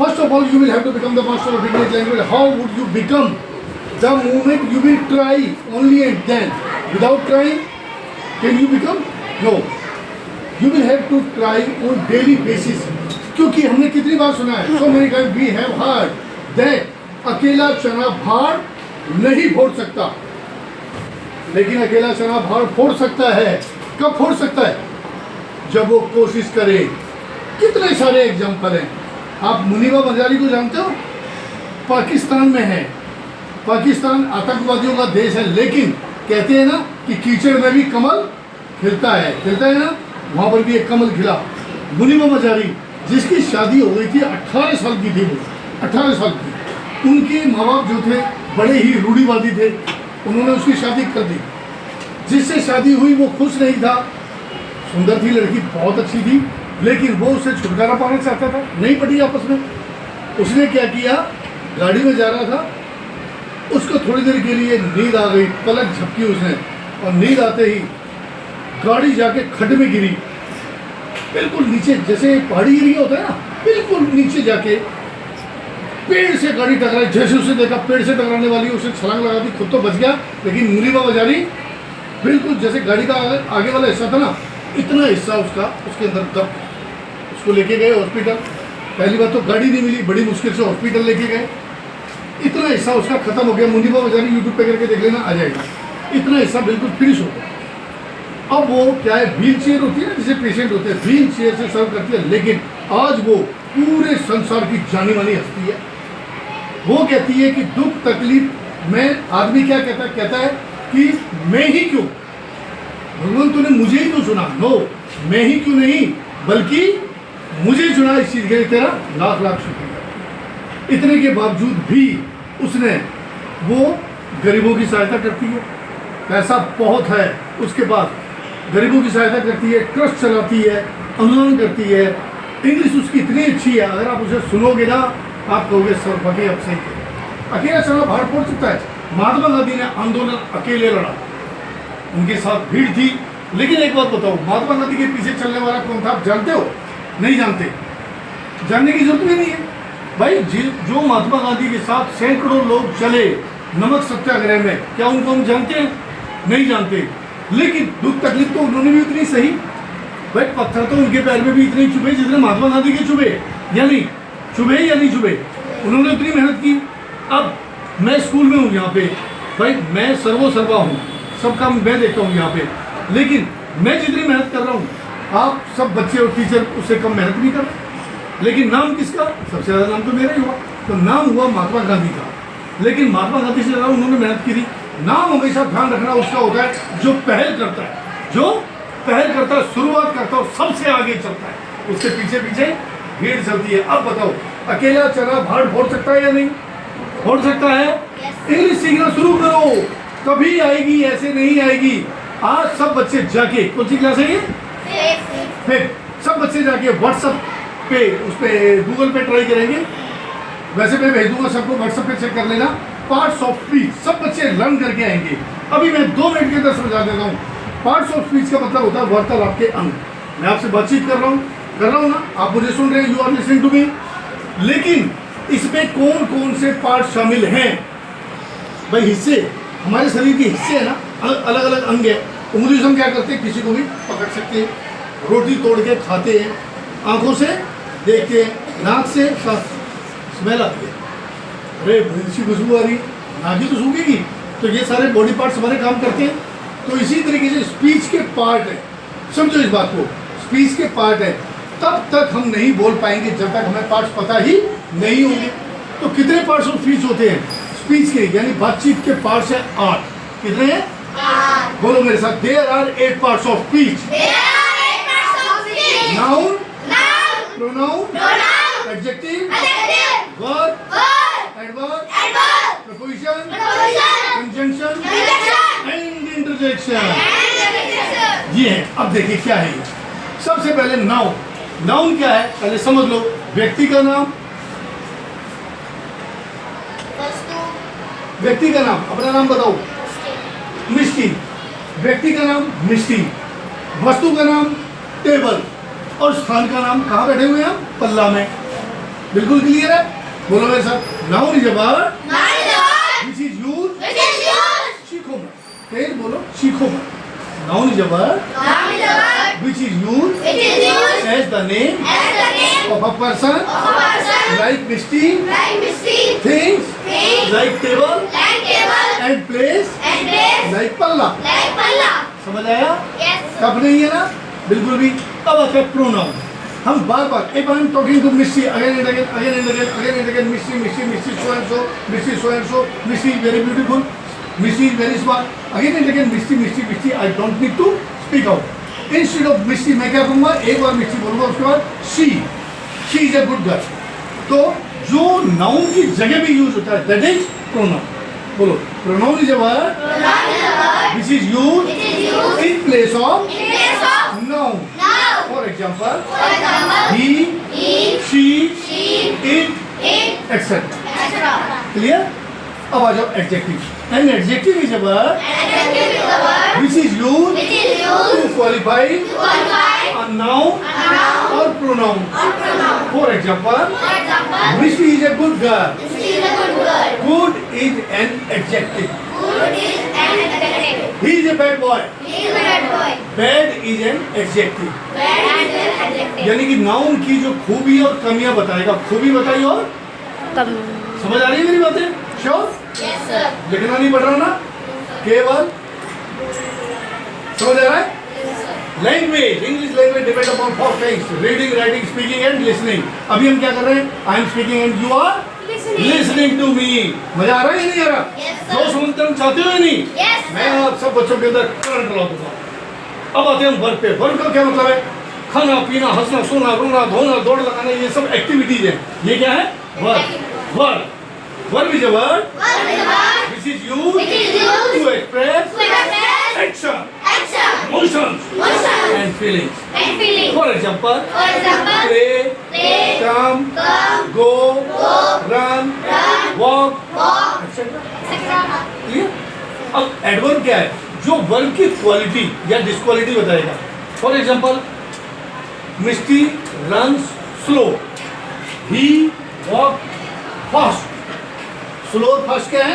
First of all, you will have to become the master of English language. How would you become? The moment you will try, only and then. Without trying, can you become? No. You will have to try on daily basis. क्योंकि हमने कितनी बार सुना है, so many times we have heard that अकेला चना भार नहीं फोड़ सकता, लेकिन अकेला चना भार फोड़ सकता है। कब फोड़ सकता है? जब वो कोशिश करे। कितने सारे एग्जाम्पल हैं। आप मुनीबा मजारी को जानते हो? पाकिस्तान में है। पाकिस्तान आतंकवादियों का देश है, लेकिन कहते हैं ना कि कीचड़ में भी कमल खिलता है ना, वहाँ पर भी एक कमल खिला। मुनीबा मजारी जिसकी शादी हो गई थी, 18 साल की थी वो, 18 साल की। उनके माँ बाप जो थे बड़े ही रूढ़िवादी थे, उन्होंने उसकी शादी कर दी। जिससे शादी हुई वो खुश नहीं था। सुंदर थी लड़की, बहुत अच्छी थी, लेकिन वो उससे छुटकारा पाना चाहता था, नहीं पटी आपस में। उसने क्या किया, गाड़ी में जा रहा था, उसको थोड़ी देर के लिए नींद आ गई, पलक झपकी उसने, और नींद आते ही गाड़ी जाके खड्ड में गिरी, बिल्कुल नीचे, जैसे पहाड़ी एरिया होता है ना, बिल्कुल नीचे जाके पेड़ से गाड़ी टकराई। जैसे उसे देखा पेड़ से टकराने वाली, उसे छलांग लगा दी, खुद तो बच गया, लेकिन मुनीबा मजारी बिल्कुल जैसे गाड़ी का आगे वाला हिस्सा था ना, इतना हिस्सा उसका उसके अंदर दब। उसको लेके गए हॉस्पिटल। पहली बार तो गाड़ी नहीं मिली, बड़ी मुश्किल से हॉस्पिटल लेके गए। इतना हिस्सा उसका खत्म हो गया। मुनीबा मजारी यूट्यूब पे करके देख लेना, आ जाएगा। इतना हिस्सा बिल्कुल फिनिश हो गया। अब वो क्या है, व्हील चेयर होती है ना, जिसे पेशेंट होते हैं, व्हील चेयर से सर्व करती है, लेकिन आज वो पूरे संसार की जानी मानी हस्ती है। वो कहती है कि दुख तकलीफ में आदमी क्या कहता है कि मैं ही क्यों, भगवान तूने मुझे ही क्यों चुना। नो, मैं ही क्यों नहीं, बल्कि मुझे चुना, इस चीज़ के लिए तेरा लाख लाख शुक्रिया। इतने के बावजूद भी उसने, वो गरीबों की सहायता करती है, पैसा बहुत है उसके पास, गरीबों की सहायता करती है, ट्रस्ट चलाती है, अनुदान करती है। इंग्लिश उसकी इतनी अच्छी है, अगर आप उसे सुनोगे ना, आप कहोगे सर फटे अब सही थे। अकेला चना भार फोड़ सकता है। महात्मा गांधी ने आंदोलन अकेले लड़ा, उनके साथ भीड़ थी। लेकिन एक बात बताओ, महात्मा गांधी के पीछे चलने वाला कौन था, आप जानते हो? नहीं जानते, जानने की जरूरत भी नहीं है भाई। जो महात्मा गांधी के साथ सैकड़ों लोग चले नमक सत्याग्रह में, क्या उनको हम जानते हैं? नहीं जानते। लेकिन दुख तकलीफ तो उन्होंने भी उतनी सही। भाई पत्थर तो उनके पैर में भी इतने चुभे जितने महात्मा गांधी के चुभे, या नहीं चुभे? उन्होंने उतनी मेहनत की। अब मैं स्कूल में हूँ यहाँ पे, भाई मैं सर्वसर्वा हूँ, सब काम मैं देखता हूँ यहाँ पे, लेकिन मैं जितनी मेहनत कर रहा हूँ, आप सब बच्चे और टीचर उससे कम मेहनत नहीं कर रहे। लेकिन नाम किसका? सबसे ज़्यादा नाम तो मेरा ही हुआ। तो नाम हुआ महात्मा गांधी का, लेकिन महात्मा गांधी से ज़्यादा उन्होंने मेहनत की थी। नाम हमेशा ध्यान रखना उसका होता है जो पहल करता है, शुरुआत करता है, सबसे आगे चलता है, उसके पीछे पीछे भीड़ चलती है। अब बताओ, अकेला चना भार फोड़ सकता है या नहीं? फोड़ सकता है। इंग्लिश सीखना शुरू करो, कभी आएगी, ऐसे नहीं आएगी। आज सब बच्चे जाके, कौन सी क्लास है ये? फिर सब बच्चे जाके व्हाट्सएप पे, उस पर गूगल पे ट्राई करेंगे। वैसे मैं भेज दूंगा सबको, व्हाट्सएप पे चेक कर लेना। पार्ट्स ऑफ स्पीच सब बच्चे लर्न करके आएंगे। अभी मैं 2 मिनट के अंदर समझा देता हूँ। पार्ट्स ऑफ स्पीच का मतलब होता है वार्तालाप के अंग। मैं आपसे बातचीत कर रहा हूँ ना, आप मुझे सुन रहे हैं, you are listening to me. लेकिन इसमें कौन कौन से पार्ट शामिल हैं? भाई हिस्से, हमारे शरीर के हिस्से है ना, अलग अलग अंग है। उंगली से हम क्या करते हैं, किसी को भी पकड़ सकते हैं, रोटी तोड़ के खाते हैं, आंखों से देखते हैं, नाक से स्मेल आती है, अरे अच्छी खुशबू आ रही है, नाक ही तो सूखेगी। तो ये सारे बॉडी पार्ट्स हमारे काम करते हैं। तो इसी तरीके से स्पीच के पार्ट है, समझो इस बात को, स्पीच के पार्ट है। तब तक हम नहीं बोल पाएंगे जब तक हमें पार्ट्स पता ही नहीं होंगे। तो कितने पार्ट्स ऑफ स्पीच होते हैं स्पीच के, यानी बातचीत के पार्ट्स है 8। कितने हैं? 8। बोलो मेरे साथ, there are 8 parts of speech. Noun, pronoun, adjective, verb, adverb, preposition, conjunction and interjection। ये है। अब देखिए क्या है ये। सबसे पहले नाउन। नाउन क्या है पहले समझ लो। व्यक्ति का नाम, व्यक्ति का नाम, अपना नाम बताओ। मिष्टी। व्यक्ति का नाम मिष्टी, वस्तु का नाम टेबल, और स्थान का नाम, कहाँ बैठे हुए हैं हम? पल्ला में। बिल्कुल क्लियर है? बोलो मेरे साथ, noun is a word which is used, सीखो मत, फिर बोलो सीखो मत। Noun is a word which is used as the name of a person, like Misty, things, like table, and place, like Palla. समझ आया? कब नहीं है ना? बिल्कुल भी। अब आता है प्रोनाउन। हम बार बार if I am talking to Misty again and again, Misty so and so, Misty is very beautiful, Misty is very smart, again and again Misty, I don't need to speak out. Instead of Misty मैं क्या करूँगा? एक बार Misty बोलूँगा, उसके बाद she is a good girl. तो जो noun की जगह भी यूज होता है that is pronoun. बोलो, pronoun is a word which is used in place of noun. For example, he, she, it, etc. Clear? अब आ जाओ adjective. An adjective is a word which is used to qualify a noun or pronoun. For example, Misty is a good girl. Good is an adjective. He is a bad boy. Bad is an adjective. यानी कि noun की जो खूबी और कमियां बताएगा। खूबी बताइए और समझ आ रही है मेरी बातें? श्योर? लिखना नहीं पड़ रहा ना, केवल समझ आ रहा है? Language, English language depend upon four things: reading, writing, speaking and listening. अभी हम क्या कर रहे हैं? I am speaking and you are listening to me. मजा आ रहा है या नहीं आ रहा? जो समझना चाहते हो या नहीं? मैं आप सब बच्चों के अंदर करंट ला दूंगा। अब आते हैं हम वर्ब पे। वर्ब का क्या मतलब है? खाना, पीना, हंसना, सोना, रोना, धोना, दौड़ लगाना, ये सब एक्टिविटीज है। ये क्या है? Verb. Verb Verb is a word which is used to express action, motions, and feelings. For example, play, come, go, run, walk, etc. Clear? अब adverb क्या है? जो वर्ब की क्वालिटी या डिसक्वालिटी बताएगा। For example, Misty runs slow. He walks fast. Slow और fast क्या है?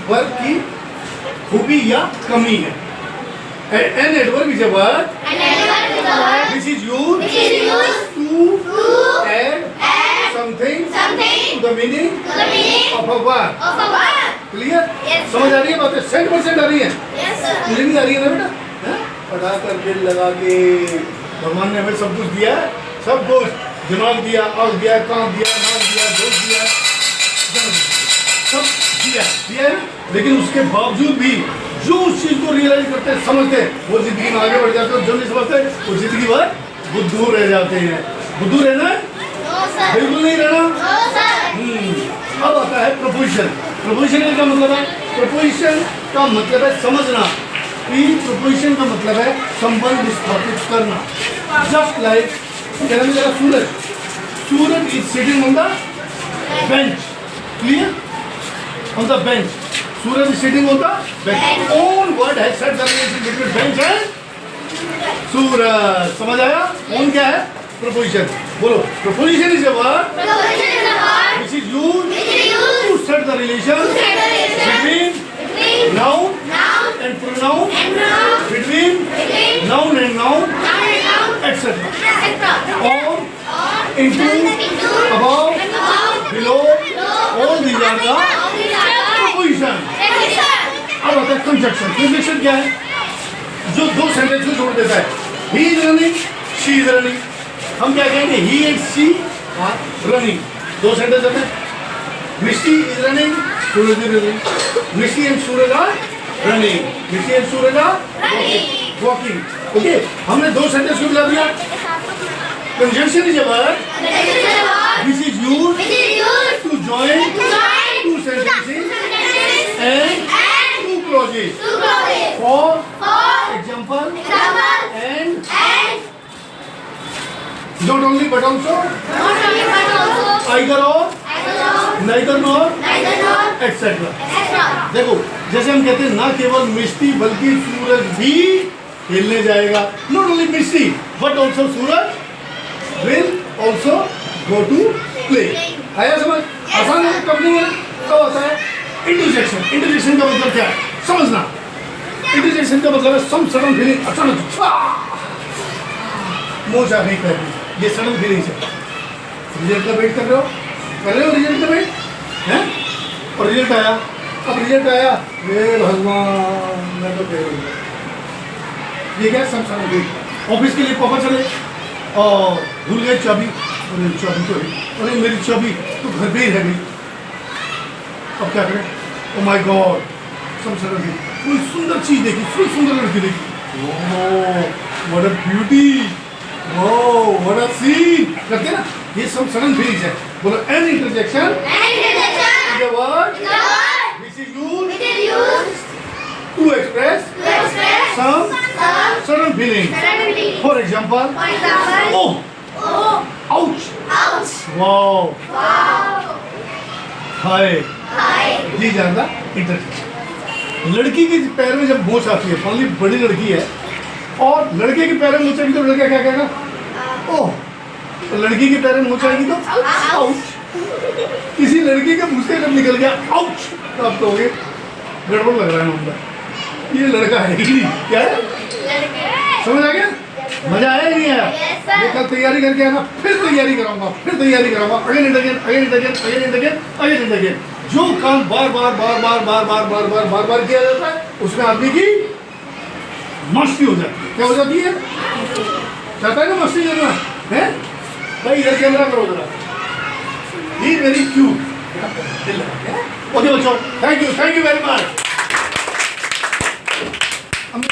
वर्ब की खूबी या कमी है। An adverb is a word which is used to add something to the meaning of a word. Clear? समझ आ रही है बातें? 100% आ रही है? मुझे नहीं आ रही है ना बेटा? पढ़ा कर दिल लगा के भगवान ने हमें सब कुछ दिया है, सब कुछ, दिमाग दिया, आँख दिया, कान दिया, नाक दिया, दोस्त दिया, सब दिया है, लेकिन उसके बावजूद भी जो उस चीज को रियलाइज करते हैं, समझते हैं, वो जिंदगी में आगे बढ़ जाते हैं। जो नहीं समझते वो जिंदगी भर बुद्धू रह जाते हैं। बुद्धू रहना है? बिल्कुल नहीं रहना। अब आता है प्रपोजिशन। प्रपोजिशन का क्या मतलब है? प्रपोजिशन का मतलब है समझना। प्रपोजिशन का मतलब है संबंध स्थापित करना। जस्ट लाइक क्या नाम है? Suraj. Suraj is sitting on the bench. Clear? On the bench. Suraj is sitting on the bench. Own word has set the relation between bench and Suraj. समझ आया? Own क्या है? Preposition. बोलो. Preposition is a word which is used to set the relation between noun and pronoun, between noun and noun, etc. On, into, above, below, all these are the preposition. अब आता है conjunction. Conjunction क्या है? जो दो sentence को जोड़ देता है। He is running, she is running. हम क्या कहेंगे? He and she are running. दो सेंटेंस आते हैं। Misty is running, Suraj is running. Misty and Suraj are running. Misty and Suraj are walking. Okay? हमने दो सेंटेंस को मिला दिया। Conjunction is a word which is used to join two sentences and two clauses. For example, and not only but also, either or, neither nor, etc. देखो, जैसे हम कहते हैं ना केवल मिस्टी बल्कि सूरज भी खेलने जाएगा। Not only Misty but also Suraj will also go to play. आया समझ? आसान है, कब नहीं है? कब आता है? इंटरजेक्शन। इंटरजेक्शन का मतलब क्या है समझना। इंटरजेक्शन का मतलब है सम सडन फीलिंग, अचानक मोच आ गई पैर में, ये सडन फीलिंग है। रिजल्ट का वेट कर रहे हो रिजल्ट का वेट है, और रिजल्ट आया। अब रिजल्ट आया, हे भगवान मैं तो फेल हो गया। ये क्या सम सडन फीलिंग। ऑफिस के लिए पापा चले और भूल गए चाबी, अरे चाबी तो है, अरे मेरी चाबी तो घर पे ही रह गई। अब क्या करें? ओ माय गॉड, सब सडन कोई सुंदर चीज देखी, सुंदर लड़की देखी, oh what a beauty, oh what a scene करते हैं ना, ये सब सडन फीलिंग्स है। बोलो an interjection is a word which is used to express some sudden feeling. For example, oh, ouch, wow, hi. These are the interjections. लड़की के पैर में जब मोच आती है, फाइनली बड़ी लड़की है, और लड़के के पैर में मोच आएगी तो लड़का क्या कहेगा? ओह। तो लड़की के पैर में मोच आएगी तो आउच। किसी लड़की के मुंह से जब निकल गया आउच, तो आप कहोगे गड़बड़ लग रहा है मामला, ये लड़का है ही नहीं। क्या है? समझ आ गया? मजा आया नहीं आया? ये कल तैयारी करके आना, फिर तैयारी कराऊंगा, अगेन एंड अगेन। जो काम बार बार किया जाता है उसमें आदमी की मस्ती हो जाती है। क्या हो जाती है? चाहता है ना मस्ती करना है भाई, इधर कैमरा करो जरा, ही वेरी क्यूट। ओके बच्चों, थैंक यू वेरी मच।